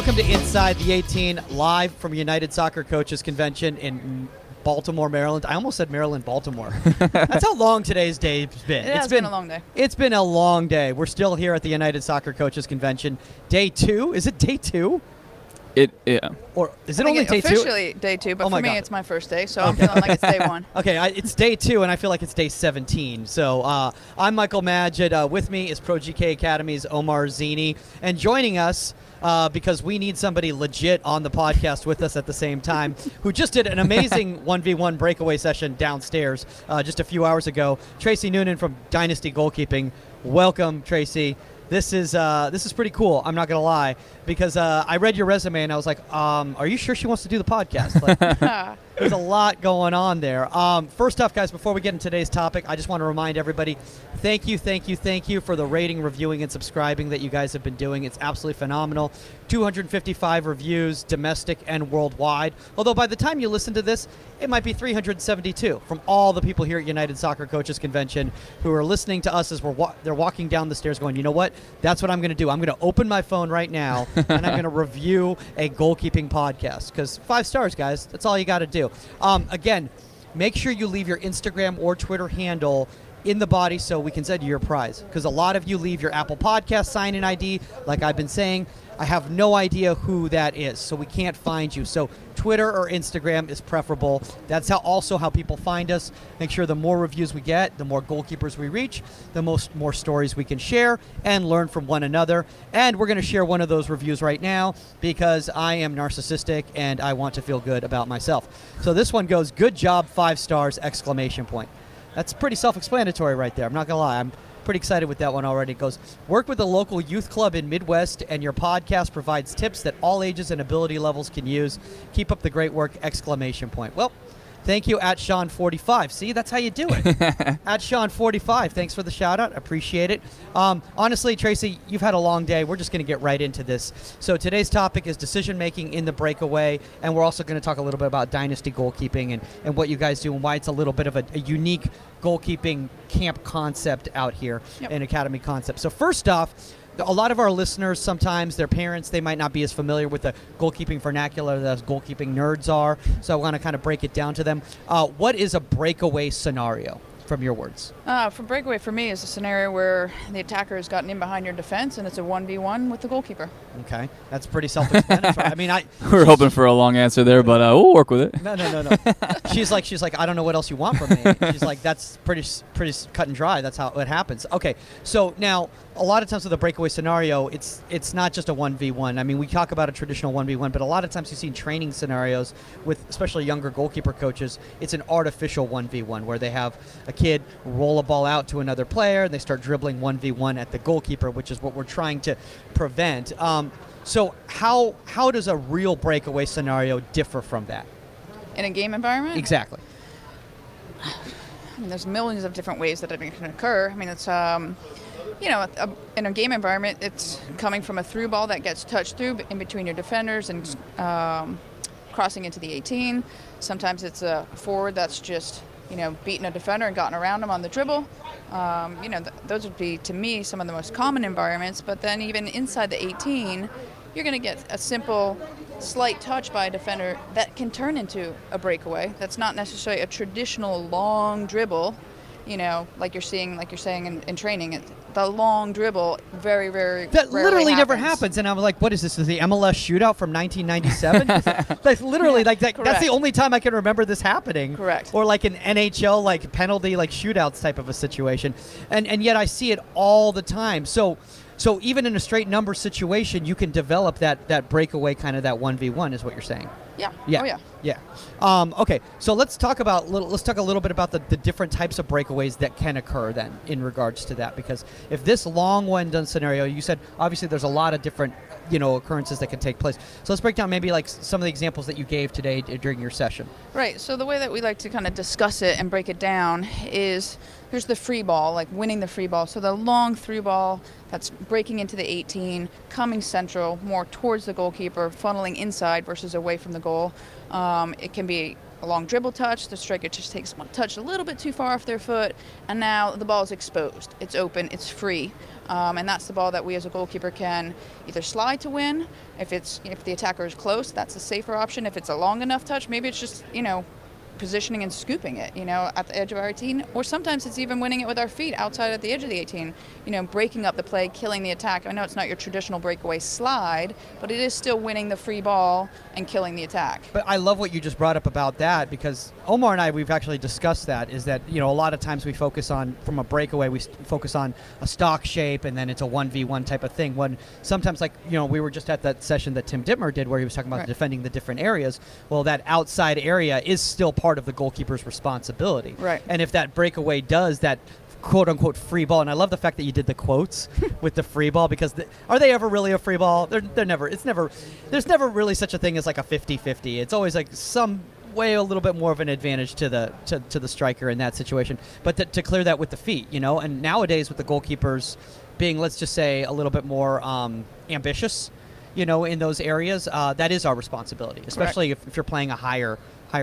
Welcome to Inside the 18, live from United Soccer Coaches Convention in Baltimore, Maryland. I almost said Maryland, Baltimore. That's how long today's day's been. It's been a long day. It's been a long day. We're still here at the United Soccer Coaches Convention. Day 2? Is it day 2? Yeah. Or is it only day 2? Officially day 2, but Oh for me God. it's my first day, so I'm feeling like it's day 1. Okay, it's day 2, and I feel like it's day 17. So I'm Michael Magid. With me is Pro GK Academy's Omar Zini. And joining us, because we need somebody legit on the podcast with us at the same time, who just did an amazing 1v1 breakaway session downstairs just a few hours ago, Tracy Noonan from Dynasty Goalkeeping. Welcome, Tracy. This is pretty cool. I'm not gonna lie, because I read your resume and I was like, are you sure she wants to do the podcast? Like, there's a lot going on there. First off, guys, before we get into today's topic, I just want to remind everybody, thank you for the rating, reviewing, and subscribing that you guys have been doing. It's absolutely phenomenal. 255 reviews, domestic and worldwide. Although by the time you listen to this, it might be 372 from all the people here at United Soccer Coaches Convention who are listening to us as they're walking down the stairs going, you know what? That's what I'm going to do. I'm going to open my phone right now and I'm going to review a goalkeeping podcast, because 5 stars, guys. That's all you got to do. Again, make sure you leave your Instagram or Twitter handle in the body so we can send you your prize, because a lot of you leave your Apple Podcast sign-in ID. Like I've been saying, I have no idea who that is, so we can't find you. So Twitter or Instagram is preferable. That's also how people find us. Make sure the more reviews we get, the more goalkeepers we reach, the more stories we can share and learn from one another. And we're going to share one of those reviews right now, because I am narcissistic and I want to feel good about myself. So this one goes, good job, 5 stars, exclamation point. That's pretty self-explanatory right there. I'm not going to lie. I'm pretty excited with that one already. It goes, work with a local youth club in Midwest, and your podcast provides tips that all ages and ability levels can use. Keep up the great work, exclamation point. Well, thank you, at Sean45. See, that's how you do it. At Sean45, thanks for the shout out. Appreciate it. Honestly, Tracy, you've had a long day. We're just going to get right into this. So today's topic is decision making in the breakaway, and we're also going to talk a little bit about dynasty goalkeeping and what you guys do and why it's a little bit of a unique goalkeeping camp concept out here, an academy concept. So first off, a lot of our listeners, sometimes their parents, they might not be as familiar with the goalkeeping vernacular that us goalkeeping nerds are. So I want to kind of break it down to them. What is a breakaway scenario, from your words? For breakaway, for me, is a scenario where the attacker has gotten in behind your defense and it's a 1v1 with the goalkeeper. Okay, that's pretty self-explanatory. I mean, we're hoping for a long answer there, but we'll work with it. No. She's like, I don't know what else you want from me. She's like, that's pretty cut and dry. That's how it happens. Okay, so now a lot of times with a breakaway scenario, it's not just a 1v1. I mean, we talk about a traditional 1v1, but a lot of times you see in training scenarios with especially younger goalkeeper coaches, it's an artificial 1v1 where they have a kid roll a ball out to another player and they start dribbling 1v1 at the goalkeeper, which is what we're trying to prevent. So how does a real breakaway scenario differ from that? In a game environment? Exactly. I mean, there's millions of different ways that it can occur. I mean, it's in a game environment, it's coming from a through ball that gets touched through in between your defenders and crossing into the 18. Sometimes it's a forward that's just, beaten a defender and gotten around him on the dribble. Those would be, to me, some of the most common environments. But then even inside the 18, you're going to get a simple, slight touch by a defender that can turn into a breakaway. That's not necessarily a traditional long dribble, like you're saying in training. The long dribble very, very that literally happens. Never happens. And I was like, what is this? Is the MLS shootout from 1997? That's literally that's the only time I can remember this happening. Correct. Or like an NHL penalty shootouts type of a situation. And yet I see it all the time. So even in a straight number situation, you can develop that breakaway kind of that 1v1 is what you're saying. Yeah. Yeah. Oh, yeah. Okay, so let's talk a little bit about the different types of breakaways that can occur then in regards to that, because if this long one done scenario, you said obviously there's a lot of different occurrences that can take place. So let's break down maybe some of the examples that you gave today during your session. Right. So the way that we like to kind of discuss it and break it down is here's the free ball, like winning the free ball. So the long through ball that's breaking into the 18, coming central, more towards the goalkeeper, funneling inside versus away from the goal. It can be a long dribble touch, the striker just takes one touch a little bit too far off their foot, and now the ball is exposed. It's open, it's free. And that's the ball that we as a goalkeeper can either slide to win. If the attacker is close, that's a safer option. If it's a long enough touch, maybe it's just, positioning and scooping it, at the edge of our 18, or sometimes it's even winning it with our feet outside at the edge of the 18, breaking up the play, killing the attack. I know it's not your traditional breakaway slide, but it is still winning the free ball and killing the attack. But I love what you just brought up about that, because Omar and I, we've actually discussed that, is that, a lot of times we focus on, from a breakaway, we focus on a stock shape, and then it's a 1v1 type of thing. When sometimes, we were just at that session that Tim Dittmer did where he was talking about defending the different areas. Well, that outside area is still part of the goalkeeper's responsibility. Right. And if that breakaway does that quote-unquote free ball, and I love the fact that you did the quotes with the free ball, because are they ever really a free ball? They're never. There's never really such a thing as like a 50-50. It's always like some way a little bit more of an advantage to the striker in that situation. But to clear that with the feet, and nowadays with the goalkeepers being, let's just say, a little bit more ambitious, in those areas, that is our responsibility, especially if you're playing a higher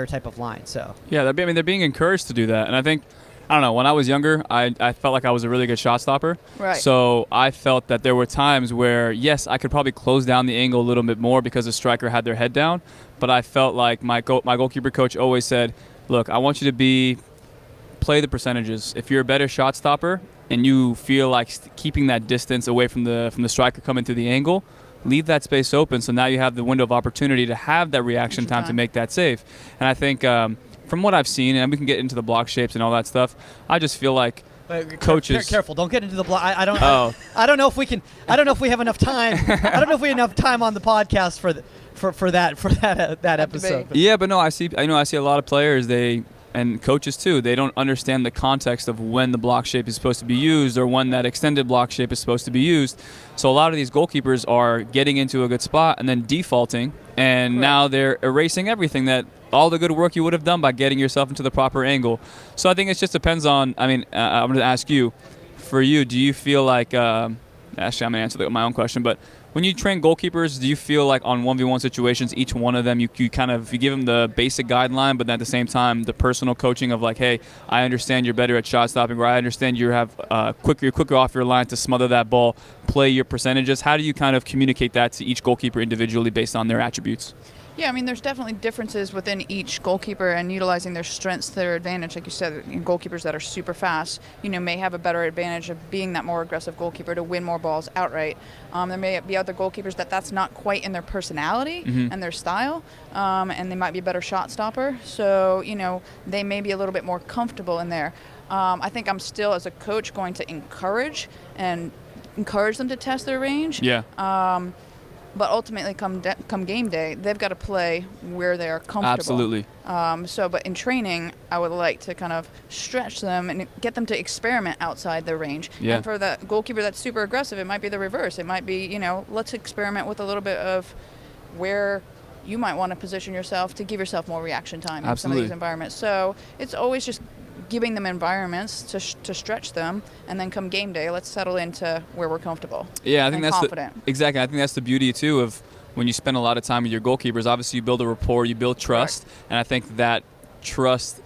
type of line. So yeah, they're being encouraged to do that, and I think, I don't know, when I was younger, I felt like I was a really good shot stopper. Right. So I felt that there were times where, yes, I could probably close down the angle a little bit more because the striker had their head down, but I felt like my goalkeeper coach always said, look, I want you to play the percentages. If you're a better shot stopper and you feel like keeping that distance away from the striker coming through the angle, leave that space open, so now you have the window of opportunity to have that reaction time to make that save. And I think from what I've seen, and we can get into the block shapes and all that stuff, I just feel like coaches... Careful, don't get into the block. I don't know if we can... I don't know if we have enough time. I don't know if we have enough time on the podcast for that episode. Yeah, but no, I see a lot of players, and coaches too, they don't understand the context of when the block shape is supposed to be used or when that extended block shape is supposed to be used. So a lot of these goalkeepers are getting into a good spot and then defaulting, and now they're erasing everything, that all the good work you would have done by getting yourself into the proper angle. So I think it just depends on, I'm going to ask you, for you, do you feel like, actually I'm going to answer my own question, but when you train goalkeepers, do you feel like on 1v1 situations, each one of them, you give them the basic guideline, but at the same time, the personal coaching of like, hey, I understand you're better at shot stopping, or I understand you're quicker off your line to smother that ball, play your percentages. How do you kind of communicate that to each goalkeeper individually based on their attributes? Yeah, there's definitely differences within each goalkeeper and utilizing their strengths to their advantage. Like you said, goalkeepers that are super fast, may have a better advantage of being that more aggressive goalkeeper to win more balls outright. There may be other goalkeepers that's not quite in their personality and their style, and they might be a better shot stopper. So, they may be a little bit more comfortable in there. I think I'm still, as a coach, going to encourage them to test their range. Yeah. But ultimately, come game day, they've got to play where they are comfortable. Absolutely. But in training, I would like to kind of stretch them and get them to experiment outside their range. Yeah. And for the goalkeeper that's super aggressive, it might be the reverse. It might be, let's experiment with a little bit of where you might want to position yourself to give yourself more reaction time in some of these environments. So it's always just giving them environments to stretch them, and then come game day, let's settle into where we're comfortable. Yeah, I think that's confident. Exactly. I think that's the beauty too of when you spend a lot of time with your goalkeepers. Obviously, you build a rapport, you build trust, and I think that trust,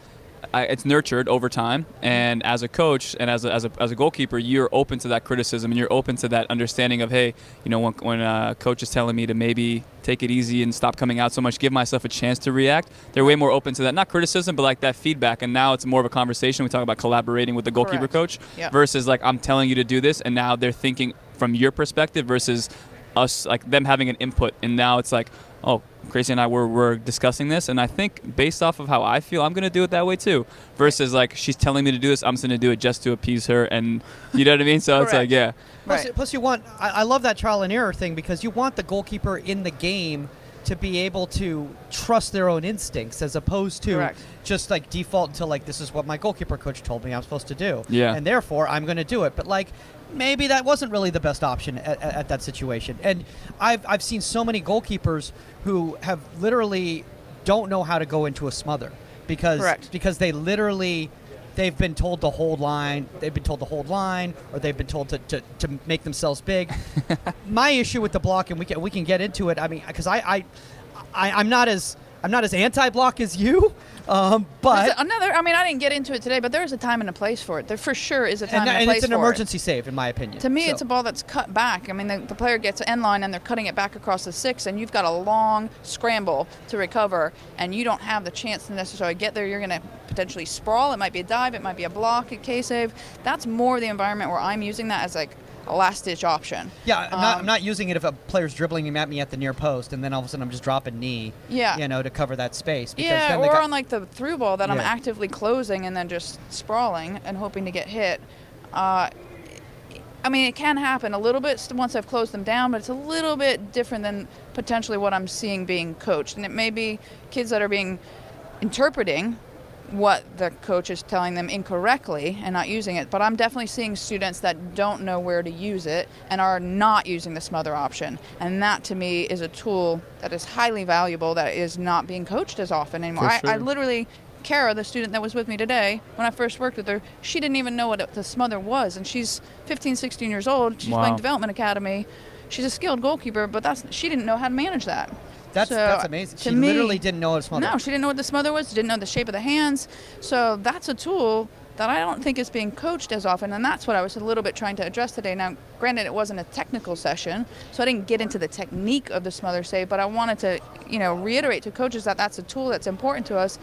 it's nurtured over time. And as a coach and as a goalkeeper, you're open to that criticism and you're open to that understanding of, hey, when a coach is telling me to maybe take it easy and stop coming out so much, give myself a chance to react, they're way more open to that. Not criticism, but like that feedback. And now it's more of a conversation. We talk about collaborating with the goalkeeper coach versus like, I'm telling you to do this, and now they're thinking from your perspective versus us, like them having an input. And now it's like, oh, Tracy and I we're discussing this, and I think based off of how I feel, I'm going to do it that way too. Versus like, she's telling me to do this, I'm just going to do it just to appease her, and you know what I mean? So it's like, yeah. Plus you want, I love that trial and error thing, because you want the goalkeeper in the game to be able to trust their own instincts, as opposed to just like default to like, this is what my goalkeeper coach told me I'm supposed to do. Yeah. And therefore I'm going to do it. But like, maybe that wasn't really the best option at that situation. And I've seen so many goalkeepers who have literally don't know how to go into a smother because they've been told to hold line, or they've been told to make themselves big. My issue with the block, and we can get into it, because I'm not as I'm not as anti-block as you, but I mean, I didn't get into it today, but there is a time and a place for it. There for sure is a time and a place for it. And it's an emergency save, in my opinion. To me, it's a ball that's cut back. I mean, the player gets end line, and they're cutting it back across the 6, and you've got a long scramble to recover, and you don't have the chance to necessarily get there. You're going to potentially sprawl. It might be a dive. It might be a block, a K-save. That's more the environment where I'm using that as like a last-ditch option. Yeah, I'm not using it if a player's dribbling him at me at the near post, and then all of a sudden I'm just dropping knee, to cover that space. Because then or on like the through ball that I'm actively closing and then just sprawling and hoping to get hit. I mean, it can happen a little bit once I've closed them down, but it's a little bit different than potentially what I'm seeing being coached. And it may be kids that are interpreting what the coach is telling them incorrectly and not using it, but I'm definitely seeing students that don't know where to use it and are not using the smother option, and that to me is a tool that is highly valuable that is not being coached as often anymore. For sure. I literally, Kara, the student that was with me today, when I first worked with her, she didn't even know what the smother was, and she's 15, 16 years old. She's playing Development Academy. She's a skilled goalkeeper, but she didn't know how to manage that. That's amazing. She literally didn't know what a smother was. No, she didn't know what the smother was. She didn't know the shape of the hands. So that's a tool that I don't think is being coached as often, and that's what I was a little bit trying to address today. Now, granted, it wasn't a technical session, so I didn't get into the technique of the smother save, but I wanted to, reiterate to coaches that that's a tool that's important to us,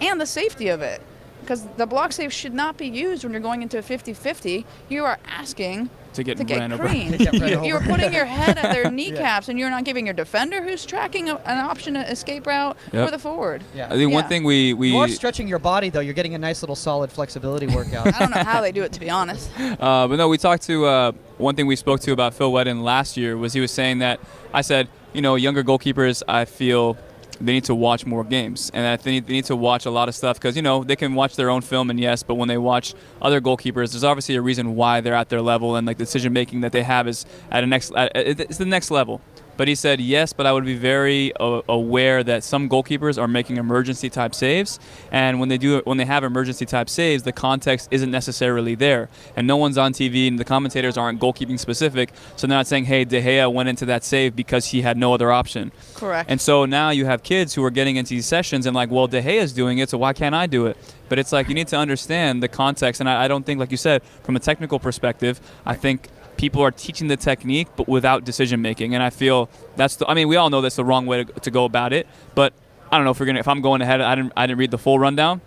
and the safety of it. Because the block save should not be used when you're going into a 50-50. You are asking to get creamed. You're putting your head at their kneecaps, and you're not giving your defender who's tracking an option to escape route or the forward. I think one thing we you are stretching your body, though. You're getting a nice little solid flexibility workout. I don't know how they do it, to be honest. But no, we talked to one thing we spoke to about Phil Wedden last year was he was saying that I said, younger goalkeepers, I feel they need to watch more games, and they need to watch a lot of stuff because they can watch their own film, and yes, but when they watch other goalkeepers, there's obviously a reason why they're at their level, and like the decision making that they have is it's the next level. But he said, yes, but I would be very aware that some goalkeepers are making emergency type saves, and when they have emergency type saves, the context isn't necessarily there, and no one's on TV, and the commentators aren't goalkeeping specific, so they're not saying, hey, De Gea went into that save because he had no other option. Correct. And so now you have kids who are getting into these sessions and like, well, De Gea's doing it, so why can't I do it? But it's like you need to understand the context, and I don't think, like you said, from a technical perspective, I think people are teaching the technique but without decision making, and I feel we all know that's the wrong way to go about it, but I don't know if I'm going ahead. I didn't read the full rundown,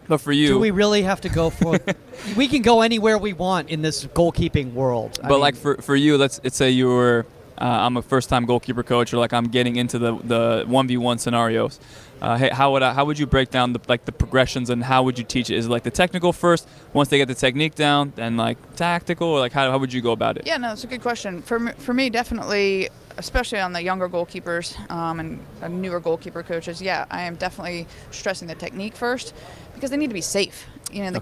but for you, do we really have to go for we can go anywhere we want in this goalkeeping world, but for you, let's say you were I'm a first-time goalkeeper coach, or like I'm getting into the 1v1 scenarios. Hey, how would you break down the progressions, and how would you teach it? Is it like the technical first, once they get the technique down, then like tactical, or like how would you go about it? Yeah, no, that's a good question. For me, definitely, especially on the younger goalkeepers and newer goalkeeper coaches, I am definitely stressing the technique first because they need to be safe.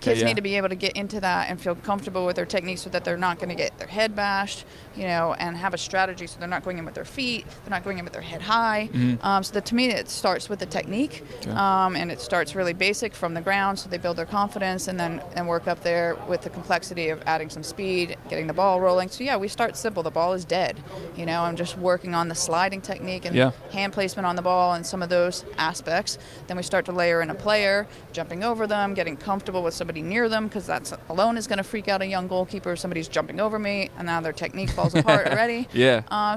Kids need to be able to get into that and feel comfortable with their technique so that they're not going to get their head bashed, and have a strategy so they're not going in with their feet, they're not going in with their head high. So to me, it starts with the technique, and it starts really basic from the ground so they build their confidence, and work up there with the complexity of adding some speed, getting the ball rolling. So we start simple. The ball is dead. I'm just working on the sliding technique and hand placement on the ball and some of those aspects. Then we start to layer in a player, jumping over them, getting comfortable with somebody near them, because that alone is going to freak out a young goalkeeper. Somebody's jumping over me, and now their technique falls apart already.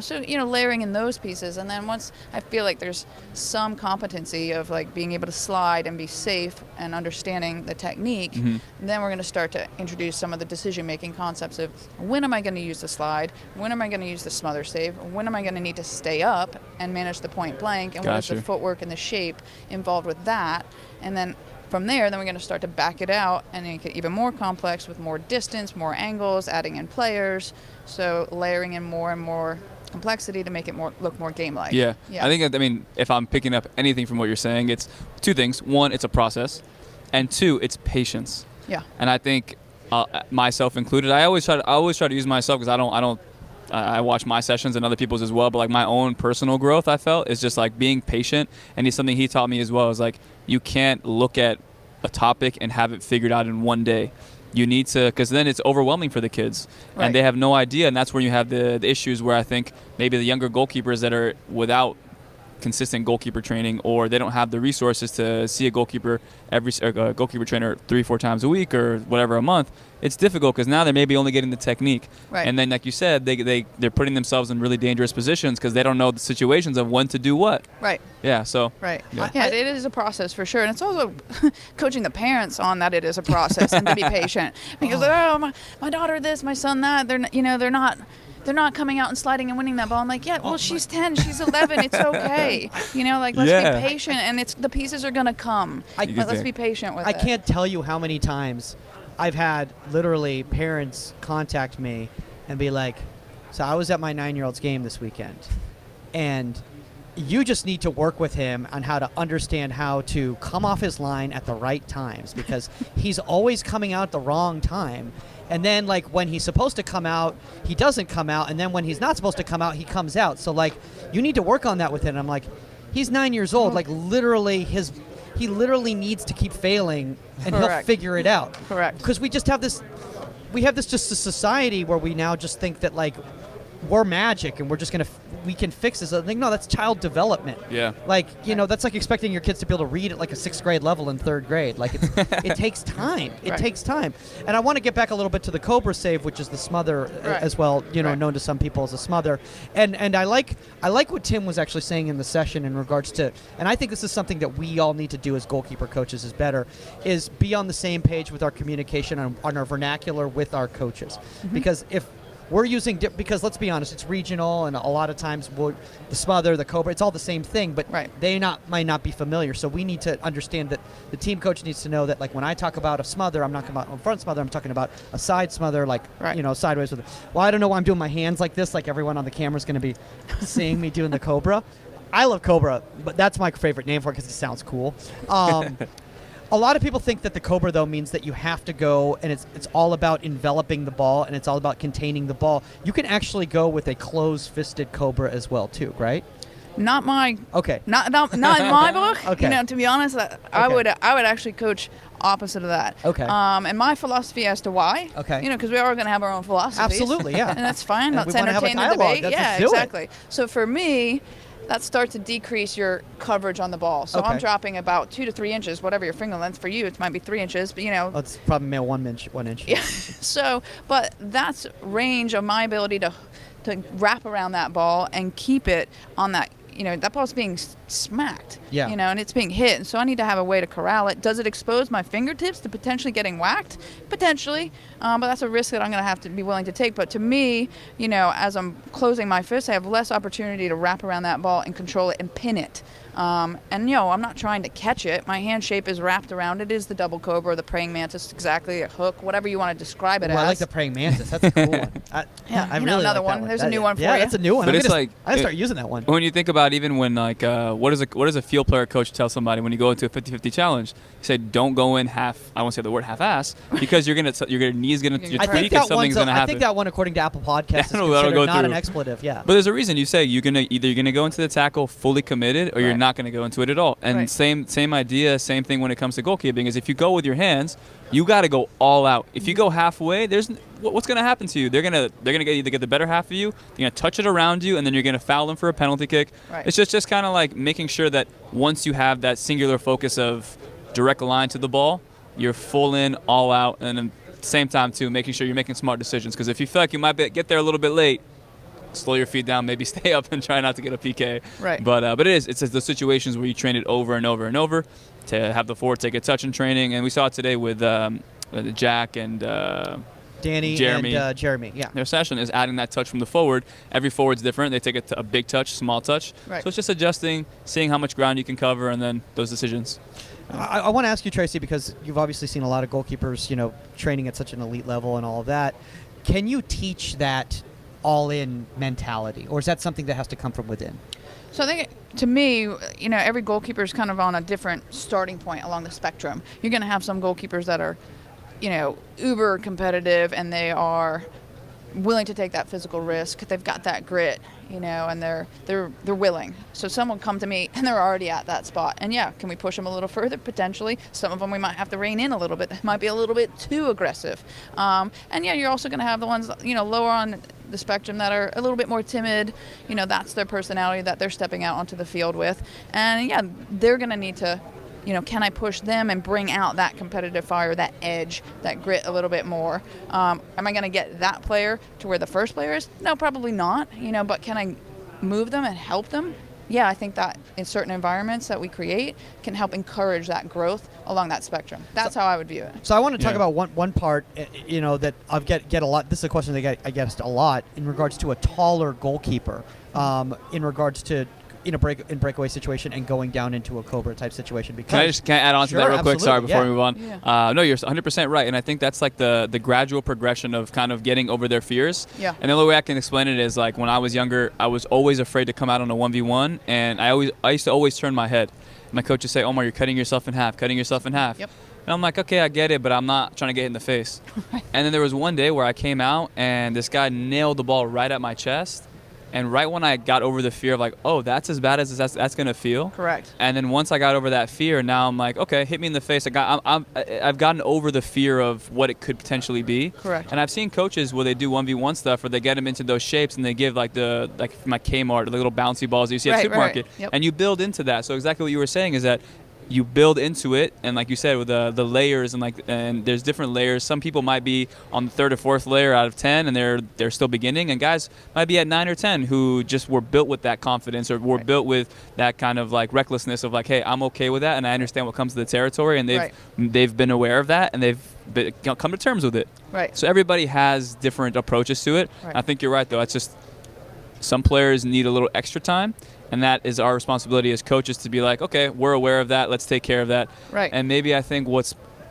So layering in those pieces, and then once I feel like there's some competency of like being able to slide and be safe and understanding the technique, then we're going to start to introduce some of the decision-making concepts of when am I going to use the slide, when am I going to use the smother save, when am I going to need to stay up and manage the point blank, and what is the footwork and the shape involved with that, and then from there, then we're going to start to back it out and make it even more complex with more distance, more angles, adding in players, so layering in more and more complexity to make it look more game-like. I think, if I'm picking up anything from what you're saying, it's two things. One, it's a process, and two, it's patience. And I think myself included, I always try to use myself because I watch my sessions and other people's as well, but like my own personal growth, I felt, is just like being patient. And it's something he taught me as well, is like you can't look at a topic and have it figured out in one day. You need to, because then it's overwhelming for the kids, and they have no idea, and that's where you have the issues where I think maybe the younger goalkeepers that are without consistent goalkeeper training, or they don't have the resources to see a goalkeeper goalkeeper trainer 3-4 times a week or whatever a month, it's difficult because now they're maybe only getting the technique. Right. And then, like you said, they're putting themselves in really dangerous positions because they don't know the situations of when to do what. Right. Yeah, so. Right. Yeah. Yeah, it is a process for sure. And it's also coaching the parents on that it is a process and to be patient. Because, my daughter this, my son that, they're not coming out and sliding and winning that ball. I'm like, yeah, well, she's 10, she's 11, it's okay. Let's be patient, and the pieces are going to come. But let's be patient with it. I can't tell you how many times I've had literally parents contact me and be like, so I was at my 9-year-old's game this weekend, and you just need to work with him on how to understand how to come off his line at the right times, because he's always coming out at the wrong time. And then, like, when he's supposed to come out, he doesn't come out. And then when he's not supposed to come out, he comes out. So, like, you need to work on that with him. And I'm like, he's 9 years old. Like, literally, he literally needs to keep failing, and he'll figure it out. Correct. Because we just have this just a society where we now just think that, like, we're magic and we can fix this. I think, no, that's child development. Yeah. Like, that's like expecting your kids to be able to read at like a 6th grade level in 3rd grade. Like, it takes time. It takes time. And I want to get back a little bit to the Cobra save, which is the smother as well, known to some people as a smother. And I like what Tim was actually saying in the session in regards to, and I think this is something that we all need to do as goalkeeper coaches is be on the same page with our communication on our vernacular with our coaches. Mm-hmm. Because if we're using, because let's be honest, it's regional, and a lot of times the smother, the Cobra, it's all the same thing, but they might not be familiar. So we need to understand that the team coach needs to know that, like, when I talk about a smother, I'm not talking about a front smother, I'm talking about a side smother, like, sideways with it. Well, I don't know why I'm doing my hands like this, like everyone on the camera is going to be seeing me doing the Cobra. I love Cobra, but that's my favorite name for it because it sounds cool. A lot of people think that the Cobra, though, means that you have to go, and it's all about enveloping the ball, and it's all about containing the ball. You can actually go with a closed-fisted Cobra as well, too, right? Not my. Okay. Not in my book. Okay. To be honest, I would actually coach opposite of that. Okay. And my philosophy as to why. Okay. Because we are going to have our own philosophies. Absolutely, yeah. And that's fine. And Let's we wanna have a entertain the dialogue. debate. Let's do it. Exactly. So for me, that starts to decrease your coverage on the ball. So I'm dropping about 2 to 3 inches, whatever your finger length. For you, it might be 3 inches, but It's probably 1 inch. Yeah. So, but that's range of my ability to wrap around that ball and keep it on that. That ball's being smacked. Yeah. And it's being hit. And so I need to have a way to corral it. Does it expose my fingertips to potentially getting whacked? Potentially. But that's a risk that I'm going to have to be willing to take. But to me, as I'm closing my fist, I have less opportunity to wrap around that ball and control it and pin it. I'm not trying to catch it. My hand shape is wrapped around it. Is the double Cobra, the praying mantis, exactly a hook, whatever you want to describe it as. I like the praying mantis. That's a cool one. I really another like one. that There's a new one for you. Yeah, that's a new one. But I start using that one. When you think about even when, like, what does a field player coach tell somebody when you go into a 50-50 challenge? He said, don't go in I won't say the word half-ass, because your knee's going to tweak and something's going to happen. I think that one, according to Apple Podcasts, is that'll considered not an expletive. Yeah. But there's a reason. You say either you're going to go into the tackle fully committed, or you're not going to go into it at all. And same idea, same thing when it comes to goalkeeping, is if you go with your hands, you got to go all out. If you go halfway, what's going to happen to you? They're going to either get the better half of you, they're going to touch it around you, and then you're going to foul them for a penalty kick. Right. It's just kind of like making sure that once you have that singular focus of direct line to the ball, you're full in, all out, and then at the same time too, making sure you're making smart decisions. Because if you feel like you might get there a little bit late, slow your feet down, maybe stay up and try not to get a PK. Right. But it's the situations where you train it over and over and over to have the forward take a touch in training. And we saw it today with Jack and Danny Jeremy. and Jeremy. Yeah. Their session is adding that touch from the forward. Every forward's different. They take a big touch, small touch. Right. So it's just adjusting, seeing how much ground you can cover, and then those decisions. I want to ask you, Tracy, because you've obviously seen a lot of goalkeepers, training at such an elite level and all of that. Can you teach that all-in mentality, or is that something that has to come from within? So I think, to me, every goalkeeper is kind of on a different starting point along the spectrum. You're going to have some goalkeepers that are, uber competitive, and they are willing to take that physical risk. They've got that grit, and they're willing. So some will come to me and they're already at that spot. And can we push them a little further? Potentially. Some of them we might have to rein in a little bit. They might be a little bit too aggressive. You're also going to have the ones, lower on the spectrum that are a little bit more timid. That's their personality that they're stepping out onto the field with. And yeah, they're going to need to, can I push them and bring out that competitive fire, that edge, that grit a little bit more? Am I going to get that player to where the first player is? No, probably not, but can I move them and help them? Yeah, I think that in certain environments that we create can help encourage that growth along that spectrum. That's how I would view it. So I want to talk about one part, that I get a lot. This is a question that I get a lot in regards to a taller goalkeeper, in regards to in breakaway situation and going down into a Cobra type situation. Because can I add on to that real quick? Sorry, before we move on. Yeah. No, you're 100% right, and I think that's like the gradual progression of kind of getting over their fears. Yeah. And the only way I can explain it is like when I was younger, I was always afraid to come out on a 1v1, and I used to always turn my head. My coach would say, "Omar, you're cutting yourself in half, cutting yourself in half." Yep. And I'm like, okay, I get it, but I'm not trying to get hit in the face. And then there was one day where I came out, and this guy nailed the ball right at my chest. And right when I got over the fear of like, oh, that's as bad as that's going to feel. Correct. And then once I got over that fear, now I'm like, okay, hit me in the face. I've gotten over the fear of what it could potentially be. Correct. And I've seen coaches where they do 1v1 stuff where they get them into those shapes and they give like my Kmart, the little bouncy balls that you see at the supermarket. Yep. And you build into that. So exactly what you were saying is that you build into it, and like you said, with the layers, and there's different layers. Some people might be on the third or fourth layer out of 10, and they're still beginning, and guys might be at 9 or 10 who just were built with that confidence or were built with that kind of like recklessness of like, hey, I'm okay with that, and I understand what comes to the territory, and they've been aware of that, and they've come to terms with it. Right. So everybody has different approaches to it. Right. I think you're right, though. It's just some players need a little extra time. And that is our responsibility as coaches to be like, okay, we're aware of that. Let's take care of that. Right. And maybe I think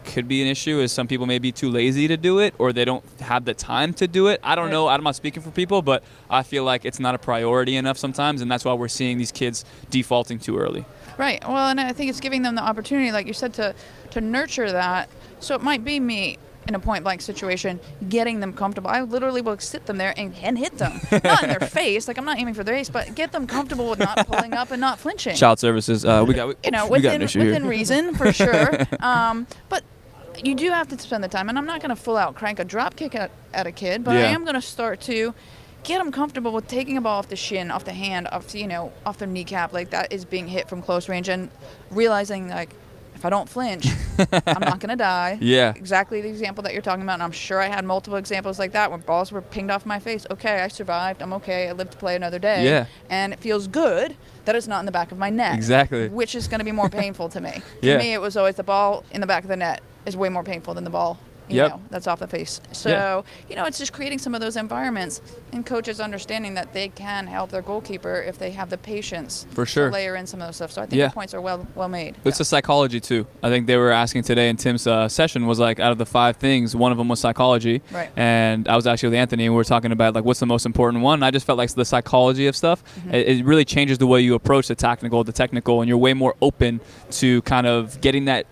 could be an issue is some people may be too lazy to do it, or they don't have the time to do it. I don't know. I'm not speaking for people, but I feel like it's not a priority enough sometimes, and that's why we're seeing these kids defaulting too early. Right. Well, and I think it's giving them the opportunity, like you said, to nurture that. So it might be me in a point-blank situation, getting them comfortable. I literally will sit them there and hit them. Not in their face, like I'm not aiming for their face, but get them comfortable with not pulling up and not flinching. Child services, we got an issue within here. reason, for sure. But you do have to spend the time, and I'm not going to full out crank a drop kick at a kid, but I am going to start to get them comfortable with taking a ball off the shin, off the hand, off their kneecap, like that is being hit from close range, and realizing like, if I don't flinch, I'm not going to die. Yeah. Exactly the example that you're talking about, and I'm sure I had multiple examples like that where balls were pinged off my face. Okay, I survived. I'm okay. I lived to play another day. Yeah. And it feels good that it's not in the back of my neck. Exactly. Which is going to be more painful to me. Yeah. To me, it was always the ball in the back of the net is way more painful than the ball that's off the face. So, it's just creating some of those environments and coaches understanding that they can help their goalkeeper if they have the patience For sure. to layer in some of those stuff. So I think the points are well made. It's a psychology too. I think they were asking today in Tim's session was like out of the 5 things, one of them was psychology. Right. And I was actually with Anthony and we were talking about like what's the most important one. And I just felt like the psychology of stuff, it really changes the way you approach the technical, and you're way more open to kind of getting that,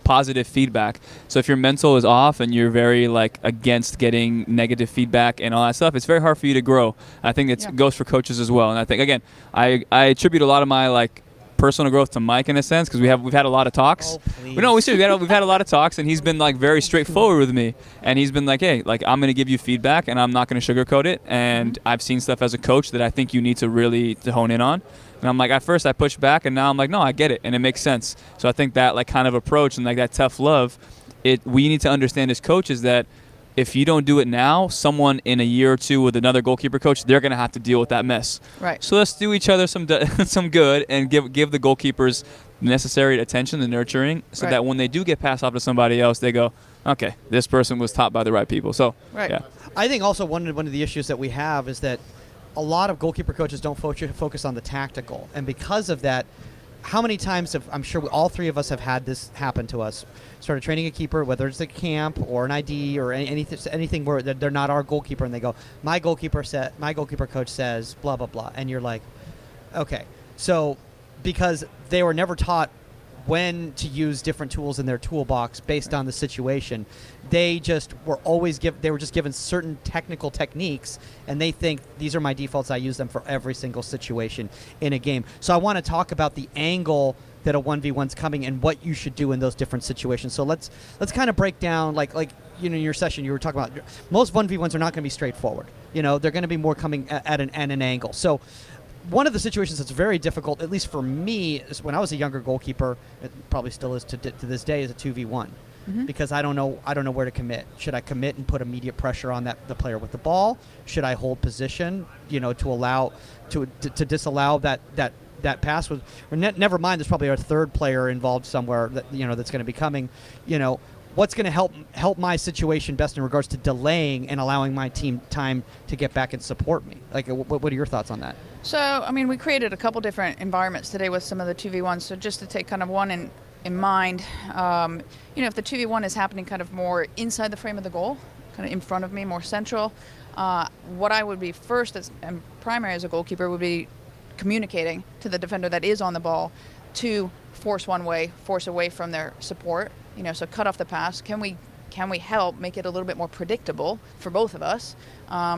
positive feedback. So if your mental is off and you're very like against getting negative feedback and all that stuff, it's very hard for you to grow. I think it goes for coaches as well. And I think again, I attribute a lot of my like personal growth to Mike in a sense because we've had a lot of talks. Oh, please. We've had a lot of talks, and he's been like very straightforward with me, and he's been like, hey, like I'm going to give you feedback, and I'm not going to sugarcoat it. And I've seen stuff as a coach that I think you need to really hone in on. And I'm like, at first I pushed back, and now I'm like, no, I get it, and it makes sense. So I think that like kind of approach and like that tough love, we need to understand as coaches that if you don't do it now, someone in a year or two with another goalkeeper coach, they're going to have to deal with that mess. Right. So let's do each other some good and give the goalkeepers necessary attention, the nurturing, so that when they do get passed off to somebody else, they go, okay, this person was taught by the right people. So, yeah. I think also one of the issues that we have is that a lot of goalkeeper coaches don't focus on the tactical. And because of that, how many times I'm sure all 3 of us have had this happen to us. Started training a keeper, whether it's a camp or an ID or anything where they're not our goalkeeper, and they go, my goalkeeper coach says blah blah blah, and you're like, okay, so because they were never taught when to use different tools in their toolbox based on the situation, they just were just given certain technical techniques, and they think these are my defaults. I use them for every single situation in a game. So I want to talk about the angle that a 1v1's coming and what you should do in those different situations. So let's kind of break down like in your session, you were talking about most 1v1s are not going to be straightforward. They're going to be more coming at an angle. So one of the situations that's very difficult, at least for me, is when I was a younger goalkeeper, it probably still is to this day, is a 2v1. Because I don't know where to commit. Should I commit and put immediate pressure on the player with the ball? Should I hold position, to disallow that pass? Never mind, there's probably a third player involved somewhere that that's going to be coming. What's going to help my situation best in regards to delaying and allowing my team time to get back and support me? Like, what are your thoughts on that? So, we created a couple different environments today with some of the 2v1s. So just to take kind of one in mind, if the 2v1 is happening kind of more inside the frame of the goal, kind of in front of me, more central, what I would be first and primary as a goalkeeper would be communicating to the defender that is on the ball to force one way, force away from their support, so cut off the pass. Can we help make it a little bit more predictable for both of us?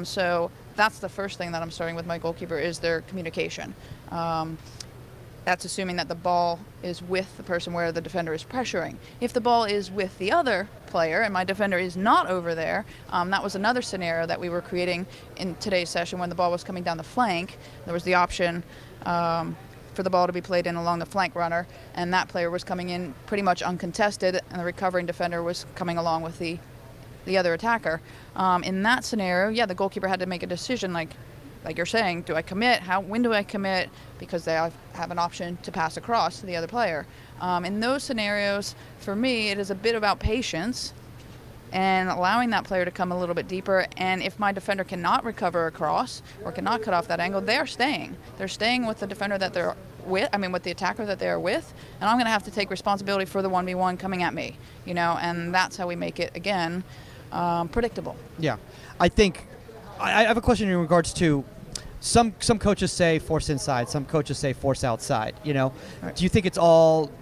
So that's the first thing that I'm starting with my goalkeeper is their communication. That's assuming that the ball is with the person where the defender is pressuring. If the ball is with the other player and my defender is not over there, that was another scenario that we were creating in today's session when the ball was coming down the flank. There was the option for the ball to be played in along the flank runner, and that player was coming in pretty much uncontested, and the recovering defender was coming along with the other attacker. In that scenario, the goalkeeper had to make a decision like you're saying, do I commit? When do I commit? Because they have an option to pass across to the other player. In those scenarios, for me, it is a bit about patience and allowing that player to come a little bit deeper. And if my defender cannot recover across or cannot cut off that angle, they're staying. They're staying with the defender that they're with, with the attacker that they're with, and I'm going to have to take responsibility for the 1v1 coming at me, and that's how we make it, again, predictable. Yeah. I think I have a question in regards to some coaches say force inside, some coaches say force outside. Right. Do you think it's all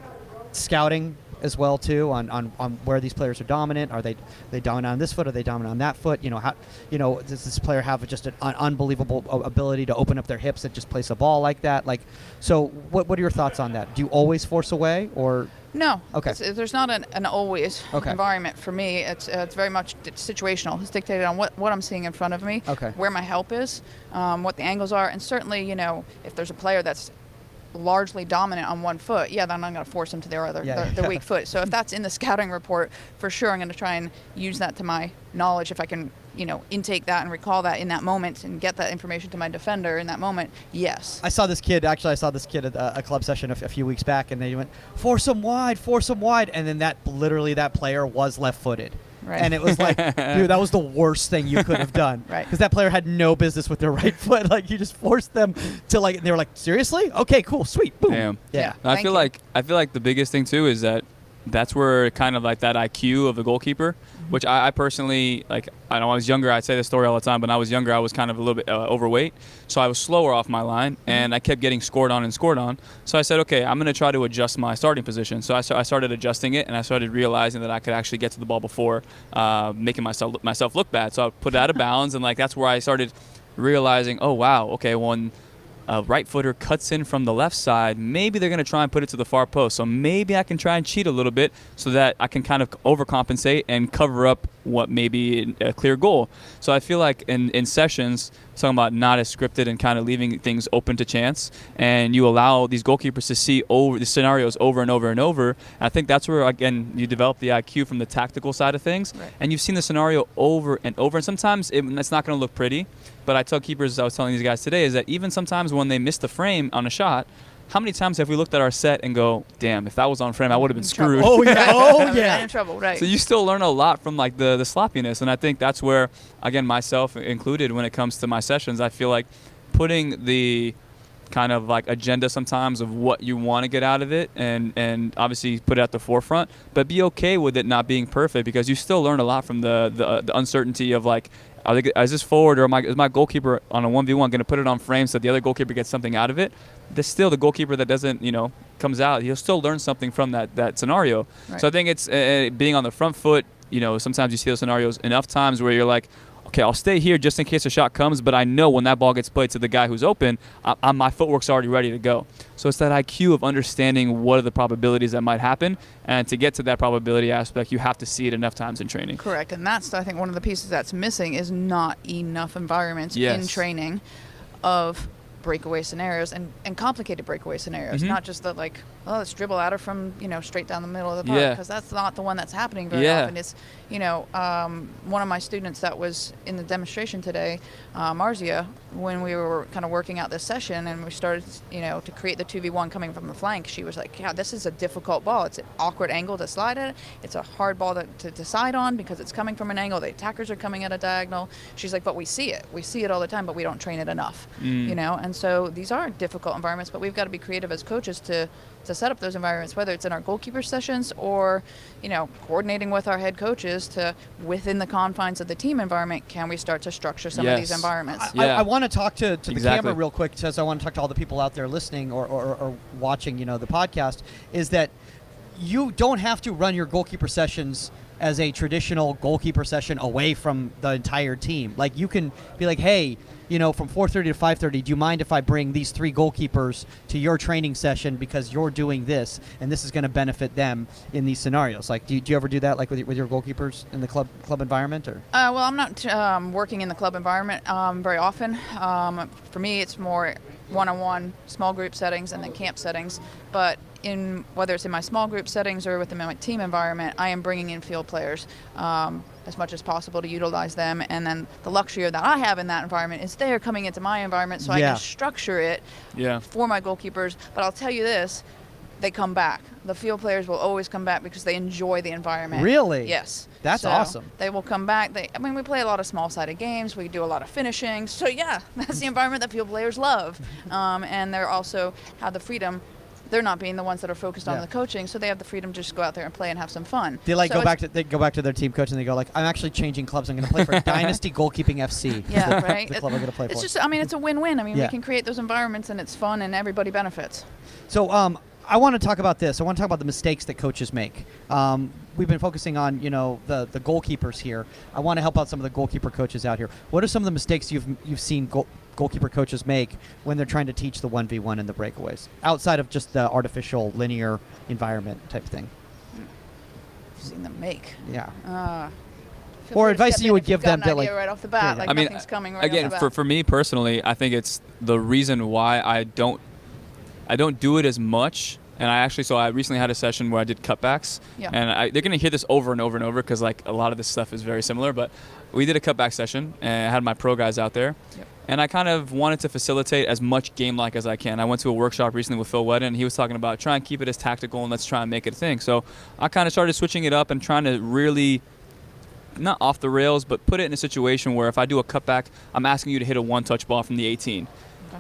scouting as well too on where these players are dominant? Are they dominant on this foot? Are they dominant on that foot? Does this player have just an unbelievable ability to open up their hips and just place a ball like that? So what are your thoughts on that? Do you always force away or? No. Okay. There's not an always environment for me. It's very much situational. It's dictated on what I'm seeing in front of me, where my help is, what the angles are, and certainly, if there's a player that's largely dominant on one foot, then I'm going to force them to their weak foot. So if that's in the scouting report, for sure I'm going to try and use that to my knowledge. If I can, intake that and recall that in that moment and get that information to my defender in that moment, yes. I saw this kid at a club session a few weeks back, and they went, force him wide, and then that player was left-footed. Right. And it was like, dude, that was the worst thing you could have done. Right. Because that player had no business with their right foot. You just forced them to and they were like, seriously? Okay, cool, sweet, boom. Damn. Yeah. I feel like the biggest thing too is that's where kind of like that IQ of the goalkeeper, which I personally, I know when I was younger, I'd say this story all the time, but when I was younger, I was kind of a little bit overweight. So I was slower off my line, and I kept getting scored on. So I said, okay, I'm going to try to adjust my starting position. So I started adjusting it, and I started realizing that I could actually get to the ball before making myself look bad. So I put it out of bounds, and that's where I started realizing, oh, wow, okay, when a right footer cuts in from the left side, maybe they're going to try and put it to the far post. So maybe I can try and cheat a little bit so that I can kind of overcompensate and cover up what may be a clear goal. So I feel like in sessions, talking about not as scripted and kind of leaving things open to chance, and you allow these goalkeepers to see the scenarios over and over and over. And I think that's where, again, you develop the IQ from the tactical side of things. Right. And you've seen the scenario over and over. And sometimes it's not going to look pretty. But I tell keepers, I was telling these guys today, is that even sometimes when they miss the frame on a shot, how many times have we looked at our set and go, damn, if that was on frame, I would have been screwed. Oh, yeah. In trouble, right. So you still learn a lot from the sloppiness. And I think that's where, again, myself included, when it comes to my sessions, I feel like putting the kind of agenda sometimes of what you want to get out of it and obviously put it at the forefront, but be okay with it not being perfect, because you still learn a lot from the uncertainty of is this forward, or is my goalkeeper on a 1v1 going to put it on frame so the other goalkeeper gets something out of it? There's still the goalkeeper that doesn't, comes out. He'll still learn something from that scenario. Right. So I think it's being on the front foot. Sometimes you see those scenarios enough times where you're like, okay, I'll stay here just in case a shot comes, but I know when that ball gets played to the guy who's open, my footwork's already ready to go. So it's that IQ of understanding what are the probabilities that might happen, and to get to that probability aspect, you have to see it enough times in training. Correct, and that's, I think, one of the pieces that's missing is not enough environments in training of breakaway scenarios and complicated breakaway scenarios, not just the like, oh, let's dribble at her from, straight down the middle of the park, because that's not the one that's happening very often. It's, one of my students that was in the demonstration today, Marzia, when we were kind of working out this session and we started, to create the 2v1 coming from the flank, she was like, yeah, this is a difficult ball. It's an awkward angle to slide at. It's a hard ball to decide on because it's coming from an angle. The attackers are coming at a diagonal. She's like, but we see it. We see it all the time, but we don't train it enough, And so these are difficult environments, but we've got to be creative as coaches to set up those environments, whether it's in our goalkeeper sessions or, coordinating with our head coaches to, within the confines of the team environment, can we start to structure some of these environments? I want to talk to the camera real quick, because I want to talk to all the people out there listening or watching, the podcast, is that you don't have to run your goalkeeper sessions as a traditional goalkeeper session away from the entire team. Like, you can be like, hey, from 4:30 to 5:30, do you mind if I bring these 3 goalkeepers to your training session because you're doing this and this is going to benefit them in these scenarios? Like, do you ever do that, like with your goalkeepers in the club environment? Or? Well, I'm not working in the club environment very often. For me, it's more one-on-one, small group settings, and then camp settings. But in whether it's in my small group settings or within my team environment, I am bringing in field players as much as possible to utilize them. And then the luxury that I have in that environment is they're coming into my environment, so I can structure it for my goalkeepers. But I'll tell you this, they come back. The field players will always come back because they enjoy the environment. Really? Yes. That's awesome. They will come back. We play a lot of small-sided games. We do a lot of finishing. So, that's the environment that field players love. And they're also have the freedom. They're not being the ones that are focused on the coaching, so they have the freedom to just go out there and play and have some fun. They go back to their team coach and they go like, I'm actually changing clubs. I'm going to play for Dynasty Goalkeeping FC. Yeah, right. The club I'm going to play for. It's just, it's a win-win. We can create those environments and it's fun and everybody benefits. So, I want to talk about this. I want to talk about the mistakes that coaches make. We've been focusing on, the goalkeepers here. I want to help out some of the goalkeeper coaches out here. What are some of the mistakes you've seen goalkeeper coaches make when they're trying to teach the 1v1 and the breakaways, outside of just the artificial linear environment type thing? I've seen them make. Yeah. Or advice you would give them to right off the bat, nothing's coming right again, off the bat. for me personally, I think it's the reason why I don't do it as much. And I recently had a session where I did cutbacks, and they're going to hear this over and over and over because a lot of this stuff is very similar. But we did a cutback session, and I had my pro guys out there, and I kind of wanted to facilitate as much game-like as I can. I went to a workshop recently with Phil Wedden, and he was talking about try and keep it as tactical and let's try and make it a thing. So I kind of started switching it up and trying to really, not off the rails, but put it in a situation where if I do a cutback, I'm asking you to hit a one-touch ball from the 18.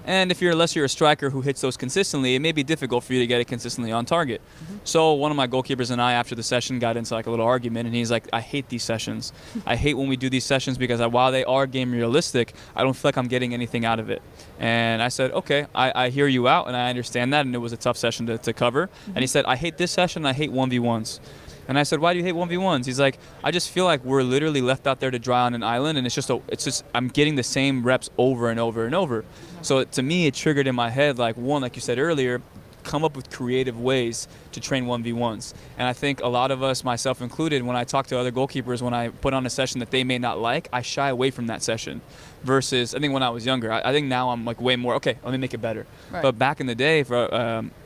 And unless you're a striker who hits those consistently, it may be difficult for you to get it consistently on target. So one of my goalkeepers and I, after the session, got into a little argument, and he's like, I hate these sessions. I hate when we do these sessions because while they are game realistic, I don't feel like I'm getting anything out of it. And I said, okay, I hear you out, and I understand that, and it was a tough session to cover. And he said, I hate this session, I hate 1v1s. And I said, why do you hate 1v1s? He's like, I just feel like we're literally left out there to dry on an island, and it's just I'm getting the same reps over and over and over. So to me, it triggered in my head, like you said earlier, come up with creative ways to train 1v1s. And I think a lot of us, myself included, when I talk to other goalkeepers, when I put on a session that they may not like, I shy away from that session. Versus, I think when I was younger, I think now I'm way more, okay, let me make it better. Right. But back in the day, for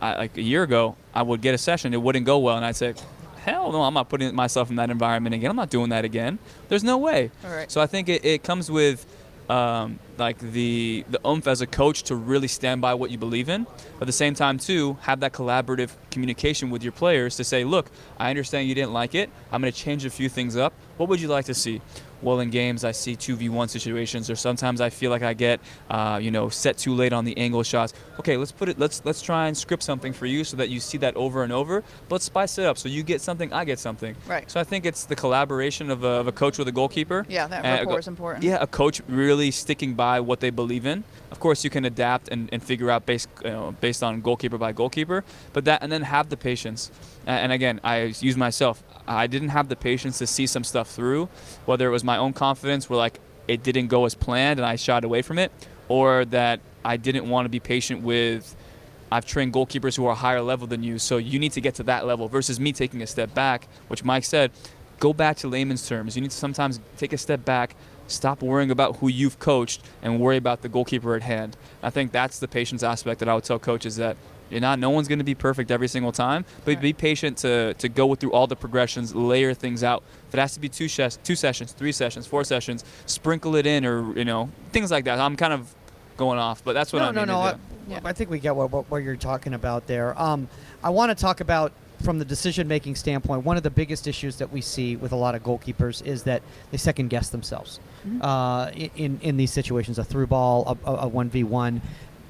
a year ago, I would get a session, it wouldn't go well, and I'd say, hell no, I'm not putting myself in that environment again. I'm not doing that again. There's no way. Right. So I think it comes with the oomph as a coach to really stand by what you believe in. But at the same time, too, have that collaborative communication with your players to say, look, I understand you didn't like it. I'm going to change a few things up. What would you like to see? Well, in games, I see 2v1 situations, or sometimes I feel like I get, set too late on the angle shots. Okay, let's try and script something for you so that you see that over and over. But let's spice it up so you get something, I get something. Right. So I think it's the collaboration of a coach with a goalkeeper. Yeah, that rapport is important. Yeah, a coach really sticking by what they believe in. Of course, you can adapt and figure out based on goalkeeper by goalkeeper, but and then have the patience. And again, I use myself. I didn't have the patience to see some stuff through, whether it was my own confidence where it didn't go as planned and I shied away from it, or that I didn't want to be patient with, I've trained goalkeepers who are higher level than you, so you need to get to that level, versus me taking a step back, which Mike said, go back to layman's terms. You need to sometimes take a step back, stop worrying about who you've coached, and worry about the goalkeeper at hand. I think that's the patience aspect that I would tell coaches, that no one's going to be perfect every single time, but be patient to go through all the progressions, layer things out. If it has to be 2 sessions, 3 sessions, 4 sessions, sprinkle it in, or things like that. I'm kind of going off, but that's what I think we get what you're talking about there. I want to talk about, from the decision-making standpoint, one of the biggest issues that we see with a lot of goalkeepers is that they second-guess themselves in these situations. A through ball, a 1v1,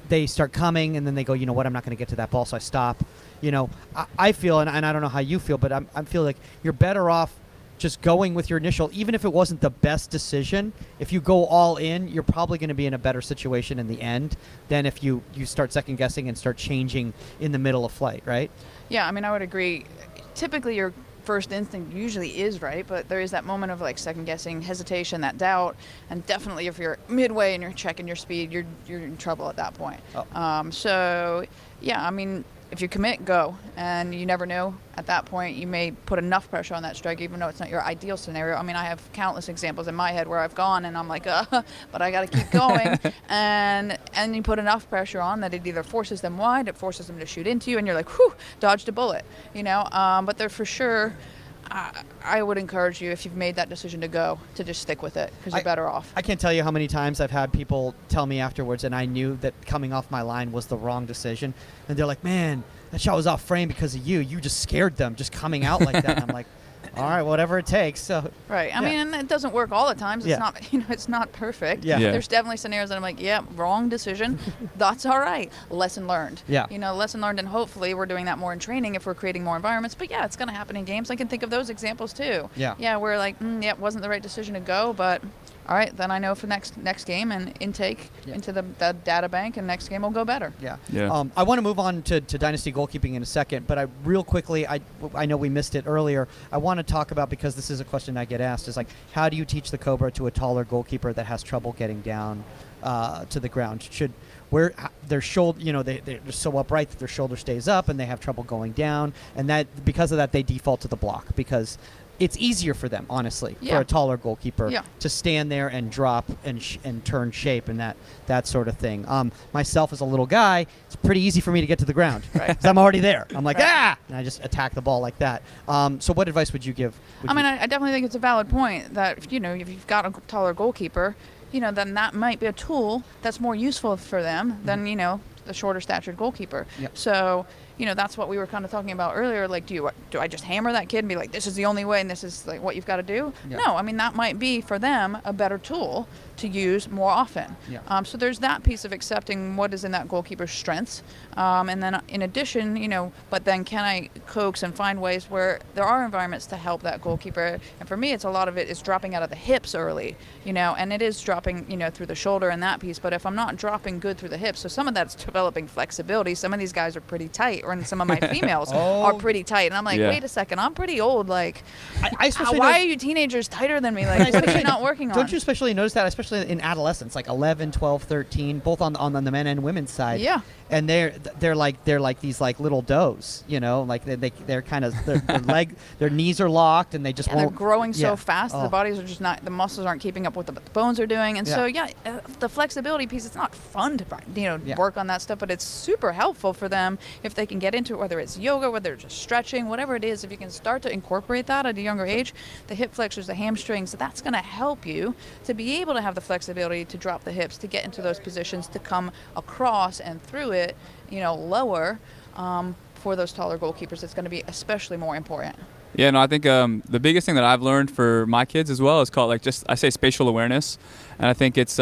they start coming, and then they go, you know what, I'm not going to get to that ball, so I stop. I feel, and I don't know how you feel, but I feel like you're better off just going with your initial, even if it wasn't the best decision. If you go all in, you're probably going to be in a better situation in the end than if you start second guessing and start changing in the middle of flight, right? Yeah, I mean, I would agree. Typically, your first instinct usually is right, but there is that moment of like second guessing, hesitation, that doubt, and definitely if you're midway and you're checking your speed, you're in trouble at that point. So yeah, I mean, if you commit, go, and you never know. At that point, you may put enough pressure on that strike, even though it's not your ideal scenario. I mean, I have countless examples in my head where I've gone and I'm like, but I got to keep going, and you put enough pressure on that it either forces them wide, it forces them to shoot into you, and you're like, whew, dodged a bullet, But they're for sure. I would encourage you, if you've made that decision to go, to just stick with it, because you're better off. I can't tell you how many times I've had people tell me afterwards, and I knew that coming off my line was the wrong decision, and they're like, man, that shot was off frame because of you. You just scared them just coming out like that. And I'm like, all right, whatever it takes. So right. I mean, it doesn't work all the times. It's not, it's not perfect. Yeah. There's definitely scenarios that I'm like, yeah, wrong decision. That's all right. Lesson learned. Yeah. Lesson learned, and hopefully we're doing that more in training if we're creating more environments. But yeah, it's going to happen in games. I can think of those examples too. Yeah. Yeah, where like, it wasn't the right decision to go, but all right, then I know for next game and intake into the data bank, and next game will go better. Yeah. Yeah. I want to move on to Dynasty Goalkeeping in a second, but real quickly, I know we missed it earlier. I want to talk about, because this is a question I get asked, is like, how do you teach the Cobra to a taller goalkeeper that has trouble getting down to the ground? Where their shoulder, they're so upright that their shoulder stays up and they have trouble going down, and that because of that they default to the block, because it's easier for them, honestly, for a taller goalkeeper to stand there and drop and turn shape and that sort of thing. Myself as a little guy, it's pretty easy for me to get to the ground because I'm already there. I'm like, and I just attack the ball like that. So what advice would you give? I definitely think it's a valid point that, if you've got a taller goalkeeper, then that might be a tool that's more useful for them than, the shorter statured goalkeeper. Yep. So, that's what we were kind of talking about earlier. Like, do I just hammer that kid and be like, this is the only way and this is like what you've got to do? Yeah. No, that might be for them a better tool to use more often. Yeah. So there's that piece of accepting what is in that goalkeeper's strengths. And then in addition, but then can I coax and find ways where there are environments to help that goalkeeper? And for me, it's a lot of it is dropping out of the hips early, and it is dropping, through the shoulder and that piece. But if I'm not dropping good through the hips, so some of that's developing flexibility. Some of these guys are pretty tight, and some of my females are pretty tight. And I'm like, wait a second, I'm pretty old. Like, why are you teenagers tighter than me? Like, what are you not working on? Don't you especially notice that, especially in adolescence, like 11, 12, 13, both on the men and women's side? Yeah. And they're like these like little does, like they're kind of their knees are locked and they just won't. They're growing so fast that the bodies are just not, the muscles aren't keeping up with what the bones are doing, and so the flexibility piece, it's not fun to work on that stuff, but it's super helpful for them if they can get into it, whether it's yoga, whether it's just stretching, whatever it is. If you can start to incorporate that at a younger age, the hip flexors, the hamstrings, that's going to help you to be able to have the flexibility to drop the hips, to get into those positions, to come across and through it, lower. For those taller goalkeepers, it's going to be especially more important. Yeah, no, I think the biggest thing that I've learned for my kids as well is called I say spatial awareness, and I think it's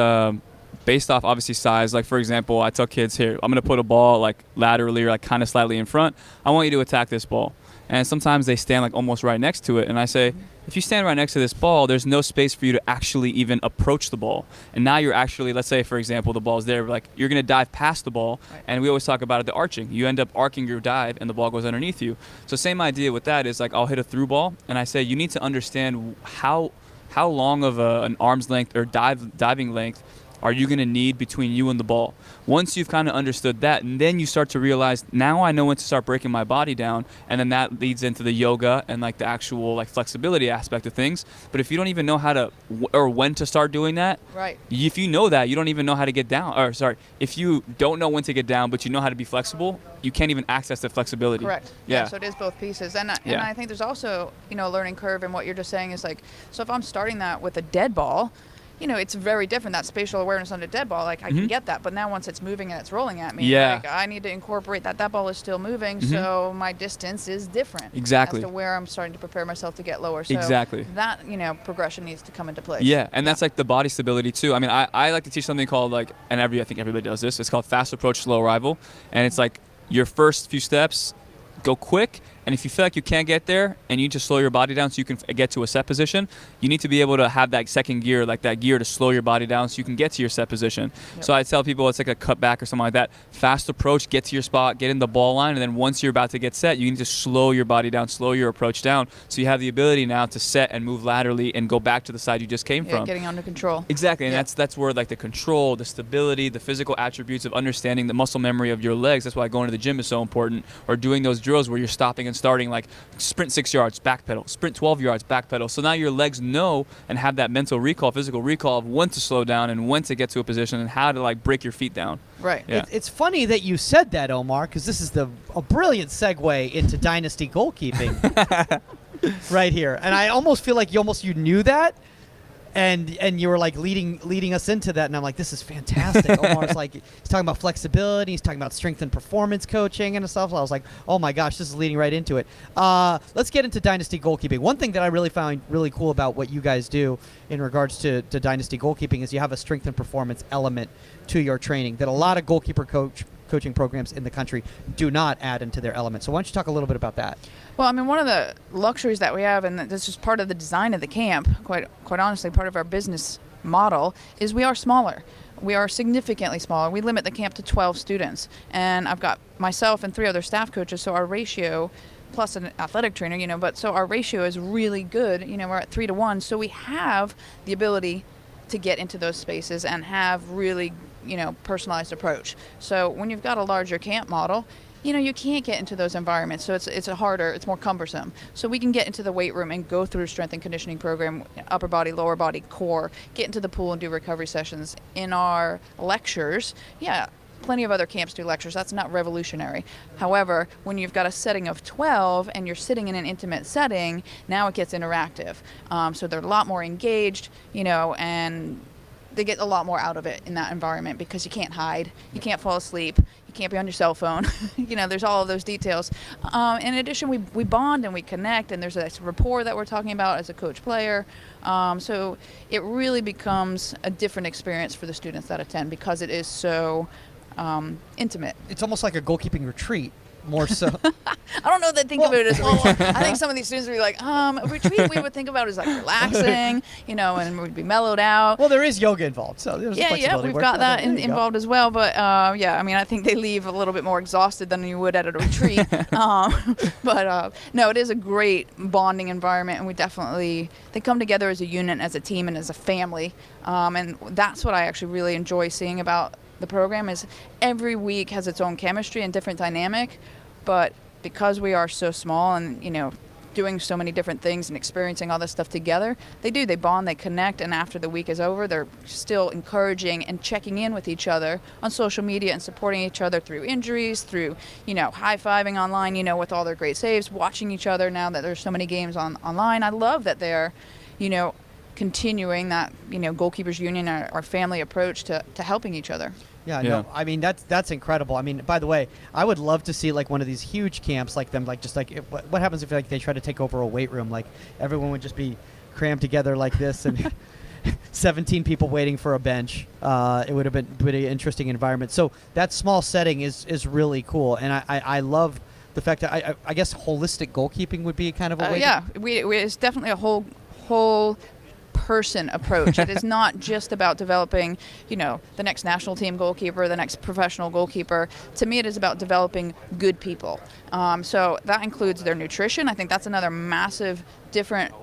based off obviously size. Like, for example, I tell kids, here, I'm going to put a ball like laterally or like kind of slightly in front. I want you to attack this ball. And sometimes they stand like almost right next to it. And I say, if you stand right next to this ball, there's no space for you to actually even approach the ball. And now you're actually, let's say, for example, the ball's there, like you're going to dive past the ball. Right. And we always talk about it, the arching. You end up arcing your dive and the ball goes underneath you. So same idea with that is like I'll hit a through ball and I say you need to understand how how long of an arm's length or diving length are you going to need between you and the ball? Once you've kind of understood that, and then you start to realize, now I know when to start breaking my body down, and then that leads into the yoga and like the actual like flexibility aspect of things. But if you don't even know how to or when to start doing that, right? If you know that, you don't even know how to get down. Or sorry, if you don't know when to get down, but you know how to be flexible, you can't even access the flexibility. Correct. Yeah. So it is both pieces, and I think there's also a learning curve in what you're just saying is like, so if I'm starting that with a dead ball, it's very different. That spatial awareness on a dead ball, like I can get that, but now once it's moving and it's rolling at me, like I need to incorporate that ball is still moving, so my distance is different. Exactly. As to where I'm starting to prepare myself to get lower. So exactly. That, progression needs to come into place. Yeah, and that's like the body stability too. I mean, I like to teach something called like, and I think everybody does this, it's called fast approach, slow arrival. And it's like your first few steps, go quick, and if you feel like you can't get there and you need to slow your body down so you can get to a set position, you need to be able to have that second gear, like that gear to slow your body down so you can get to your set position. Yep. So I tell people it's like a cutback or something like that. Fast approach, get to your spot, get in the ball line, and then once you're about to get set, you need to slow your body down, slow your approach down, so you have the ability now to set and move laterally and go back to the side you just came from. Getting under control. Exactly, and that's where like the control, the stability, the physical attributes of understanding the muscle memory of your legs. That's why going to the gym is so important, or doing those drills where you're stopping and starting, like sprint 6 yards, back pedal, sprint 12 yards, back pedal. So now your legs know and have that mental recall, physical recall of when to slow down and when to get to a position and how to like break your feet down. Right. Yeah. It's funny that you said that, Omar, because this is a brilliant segue into Dynasty Goalkeeping right here. And I almost feel like you knew that. And you were like leading us into that, and I'm like, this is fantastic. Omar's like, he's talking about flexibility, he's talking about strength and performance coaching and stuff. So I was like, oh my gosh, this is leading right into it. Let's get into Dynasty Goalkeeping. One thing that I really found really cool about what you guys do in regards to Dynasty Goalkeeping is you have a strength and performance element to your training that a lot of goalkeeper coaching programs in the country do not add into their element. So why don't you talk a little bit about that? Well, I mean, one of the luxuries that we have, and this is part of the design of the camp, quite honestly, part of our business model, is we are smaller. We are significantly smaller. We limit the camp to 12 students. And I've got myself and 3 other staff coaches, so our ratio, plus an athletic trainer, but so our ratio is really good. We're at 3 to 1, so we have the ability to get into those spaces and have really, personalized approach. So when you've got a larger camp model, you can't get into those environments, so it's more cumbersome. So we can get into the weight room and go through a strength and conditioning program, upper body, lower body, core, get into the pool and do recovery sessions. In our lectures, plenty of other camps do lectures. That's not revolutionary. However, when you've got a setting of 12 and you're sitting in an intimate setting, now it gets interactive. So they're a lot more engaged, and they get a lot more out of it in that environment because you can't hide, you can't fall asleep, you can't be on your cell phone. There's all of those details. In addition, we bond and we connect, and there's a rapport that we're talking about as a coach-player. So it really becomes a different experience for the students that attend because it is so intimate. It's almost like a goalkeeping retreat. More so. I don't know that think of it as a retreat. I think some of these students would be like, a retreat we would think about is like relaxing, and we'd be mellowed out. Well, there is yoga involved, so there's flexibility. We've got that involved as well. But I think they leave a little bit more exhausted than you would at a retreat. No, it is a great bonding environment, and they come together as a unit, as a team, and as a family. And that's what I actually really enjoy seeing about the program is every week has its own chemistry and different dynamic, but because we are so small and doing so many different things and experiencing all this stuff together, they bond, they connect, and after the week is over, they're still encouraging and checking in with each other on social media and supporting each other through injuries, through high-fiving online, with all their great saves, watching each other now that there's so many games online. I love that they're continuing that goalkeepers union, our family approach to helping each other. Yeah, no, I mean that's incredible. I mean, by the way, I would love to see like one of these huge camps like them, like just like what happens if like they try to take over a weight room, like everyone would just be crammed together like this and 17 people waiting for a bench. It would have been a pretty interesting environment. So that small setting is really cool, and I love the fact that I guess holistic goalkeeping would be kind of a way. It's definitely a whole person approach. It is not just about developing, the next national team goalkeeper, the next professional goalkeeper. To me, it is about developing good people. So that includes their nutrition. I think that's another massive different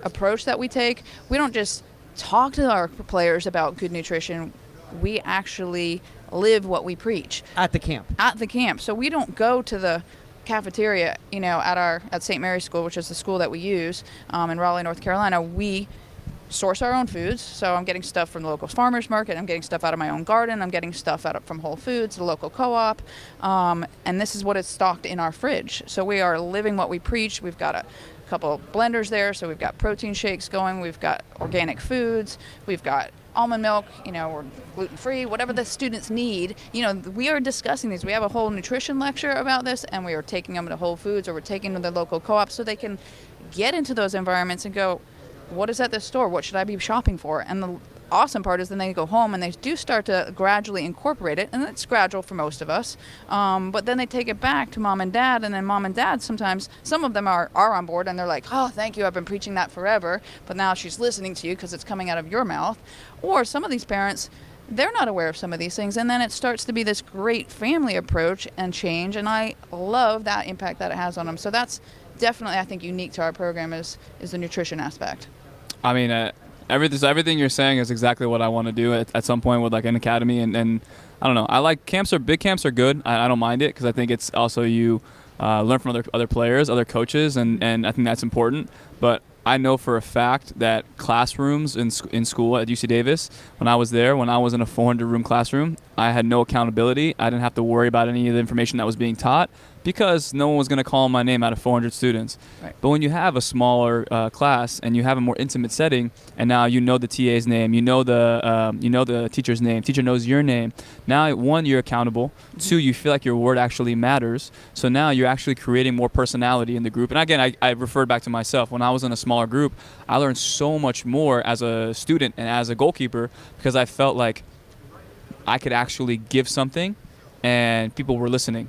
approach that we take. We don't just talk to our players about good nutrition. We actually live what we preach At the camp. So we don't go to the cafeteria, at St. Mary's School, which is the school that we use in Raleigh, North Carolina. We source our own foods. So I'm getting stuff from the local farmers market. I'm getting stuff out of my own garden. I'm getting stuff from Whole Foods, the local co-op. And this is what is stocked in our fridge. So we are living what we preach. We've got a couple blenders there. So we've got protein shakes going. We've got organic foods. We've got almond milk, we're gluten-free, whatever the students need. We are discussing these. We have a whole nutrition lecture about this, and we are taking them to Whole Foods, or we're taking them to the local co-op so they can get into those environments and go, what is at this store? What should I be shopping for? And the awesome part is then they go home and they do start to gradually incorporate it, and it's gradual for most of us, but then they take it back to mom and dad, and then mom and dad, sometimes some of them are on board and they're like, oh, thank you, I've been preaching that forever, but now she's listening to you because it's coming out of your mouth. Or some of these parents, they're not aware of some of these things, and then it starts to be this great family approach and change, and I love that impact that it has on them. So that's definitely, I think, unique to our program is the nutrition aspect. I mean, everything you're saying is exactly what I want to do at some point with like an academy, and I don't know. I like big camps are good. I don't mind it because I think it's also you learn from other players, other coaches, and I think that's important. But I know for a fact that classrooms in school at UC Davis, when I was in a 400-room classroom, I had no accountability. I didn't have to worry about any of the information that was being taught because no one was going to call my name out of 400 students. Right. But when you have a smaller class and you have a more intimate setting, and now you know the TA's name, you know the teacher's name, teacher knows your name. Now, one, you're accountable. Two, you feel like your word actually matters. So now you're actually creating more personality in the group. And again, I referred back to myself. When I was in a smaller group, I learned so much more as a student and as a goalkeeper because I felt like I could actually give something and people were listening.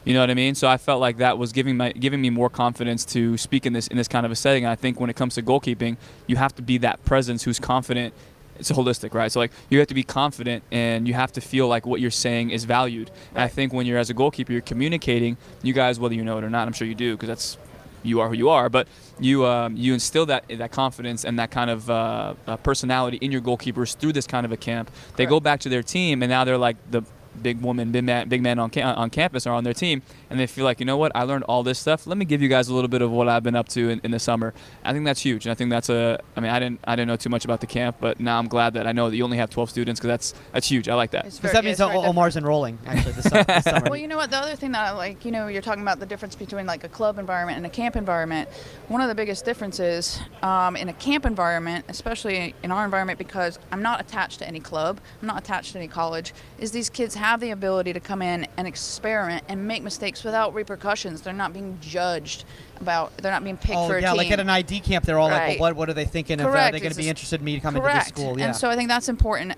You know what I mean? So I felt like that was giving me more confidence to speak in this kind of a setting. And I think when it comes to goalkeeping, you have to be that presence who's confident. It's holistic, right? So like you have to be confident and you have to feel like what you're saying is valued. And I think when you're as a goalkeeper, you're communicating. You guys, whether you know it or not, I'm sure you do because you are who you are. But you instill that confidence and that kind of personality in your goalkeepers through this kind of a camp. They go back to their team and now they're like the big man on campus are on their team, and they feel like, you know what, I learned all this stuff. Let me give you guys a little bit of what I've been up to in the summer. I think that's huge, and I think that's I didn't know too much about the camp, but now I'm glad that I know that you only have 12 students because that's huge. I like that. Because that means Omar's enrolling actually this summer. Well, you know what? The other thing that I like, you're talking about the difference between like a club environment and a camp environment. One of the biggest differences in a camp environment, especially in our environment, because I'm not attached to any club, I'm not attached to any college, is these kids have the ability to come in and experiment and make mistakes without repercussions. They're not being judged they're not being picked for a team. Like at an ID camp, they're all right. like, well, what are they thinking of? Are they going to be interested in me coming to this school? Yeah. And so I think that's important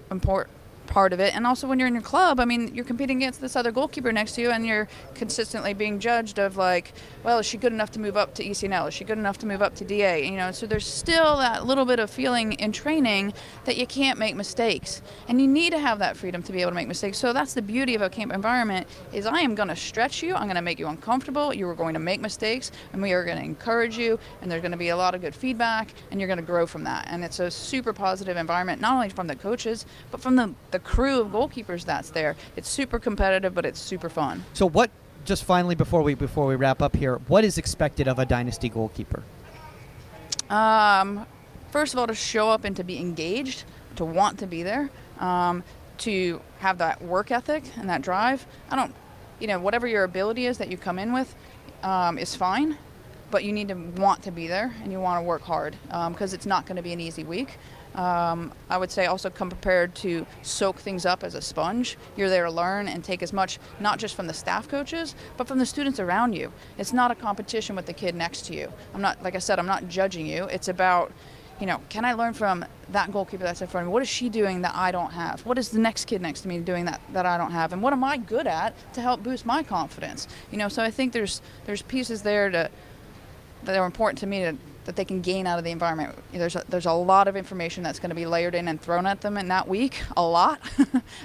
part of it. And also when you're in your club, you're competing against this other goalkeeper next to you, and you're consistently being judged of like, well, is she good enough to move up to ECNL? Is she good enough to move up to DA? So there's still that little bit of feeling in training that you can't make mistakes, and you need to have that freedom to be able to make mistakes. So that's the beauty of a camp environment is I am going to stretch you, I'm going to make you uncomfortable, you are going to make mistakes, and we are going to encourage you, and there's going to be a lot of good feedback, and you're going to grow from that. And it's a super positive environment, not only from the coaches, but from the crew of goalkeepers that's there. It's super competitive, but it's super fun. So what, just finally before we wrap up here, what is expected of a Dynasty goalkeeper? First of all, to show up and to be engaged, to want to be there, to have that work ethic and that drive. Whatever your ability is that you come in with is fine, but you need to want to be there and you want to work hard because it's not going to be an easy week. I would say also come prepared to soak things up as a sponge. You're there to learn and take as much, not just from the staff coaches, but from the students around you. It's not a competition with the kid next to you. I'm not judging you. It's about, can I learn from that goalkeeper that's in front of me? What is she doing that I don't have? What is the next kid next to me doing that I don't have? And what am I good at to help boost my confidence? So I think there's pieces there that are important to me that they can gain out of the environment. There's a lot of information that's going to be layered in and thrown at them in that week, a lot.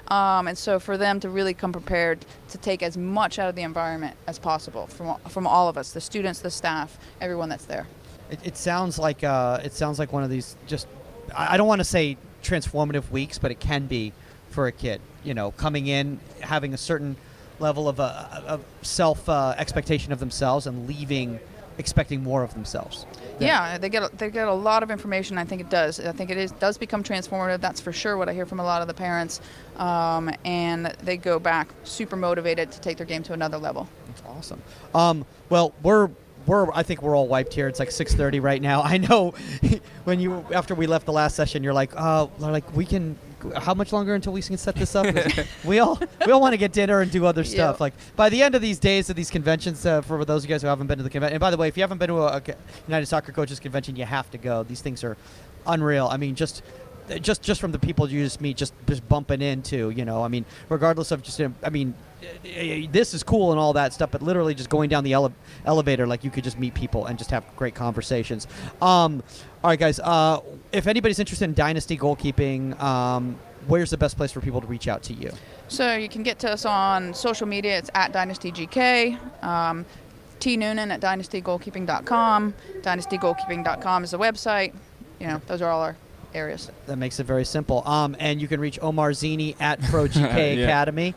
And so for them to really come prepared to take as much out of the environment as possible from all of us, the students, the staff, everyone that's there. It sounds like one of these just, I don't want to say transformative weeks, but it can be for a kid. You know, coming in, having a certain level of self expectation of themselves, and leaving expecting more of themselves. Yeah, they get a lot of information. I think it does. I think does become transformative. That's for sure what I hear from a lot of the parents, and they go back super motivated to take their game to another level. That's awesome. Well, I think we're all wiped here. It's like 6:30 right now. I know when after we left the last session, you're like, we can. How much longer until we can set this up? we all want to get dinner and do other stuff. Yep. Like by the end of these days of these conventions, for those of you guys who haven't been to the convention, and by the way, if you haven't been to a United Soccer Coaches convention, you have to go. These things are unreal. I mean, just from the people you just meet, just bumping into, you know. I mean, regardless of this is cool and all that stuff, but literally just going down the elevator, like you could just meet people and just have great conversations. All right, guys. If anybody's interested in Dynasty Goalkeeping, where's the best place for people to reach out to you? So you can get to us on social media. It's at DynastyGK. T. Noonan at dynastygoalkeeping.com. Dynastygoalkeeping.com is the website. You know, those are all our areas. That makes it very simple. And you can reach Omar Zini at ProGK Academy.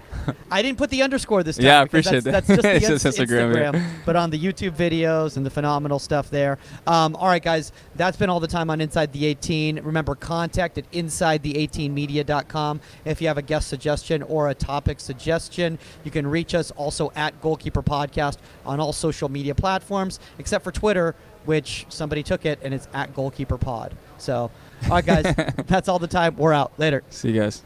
I didn't put the underscore this time. Yeah, I appreciate that. That's just the It's just Instagram. But on the YouTube videos and the phenomenal stuff there. All right, guys, that's been all the time on Inside the 18. Remember, contact at insidethe18media.com. If you have a guest suggestion or a topic suggestion, you can reach us also at Goalkeeper Podcast on all social media platforms, except for Twitter, which somebody took it, and it's at Goalkeeper Pod. So, all right, guys, that's all the time. We're out. Later. See you guys.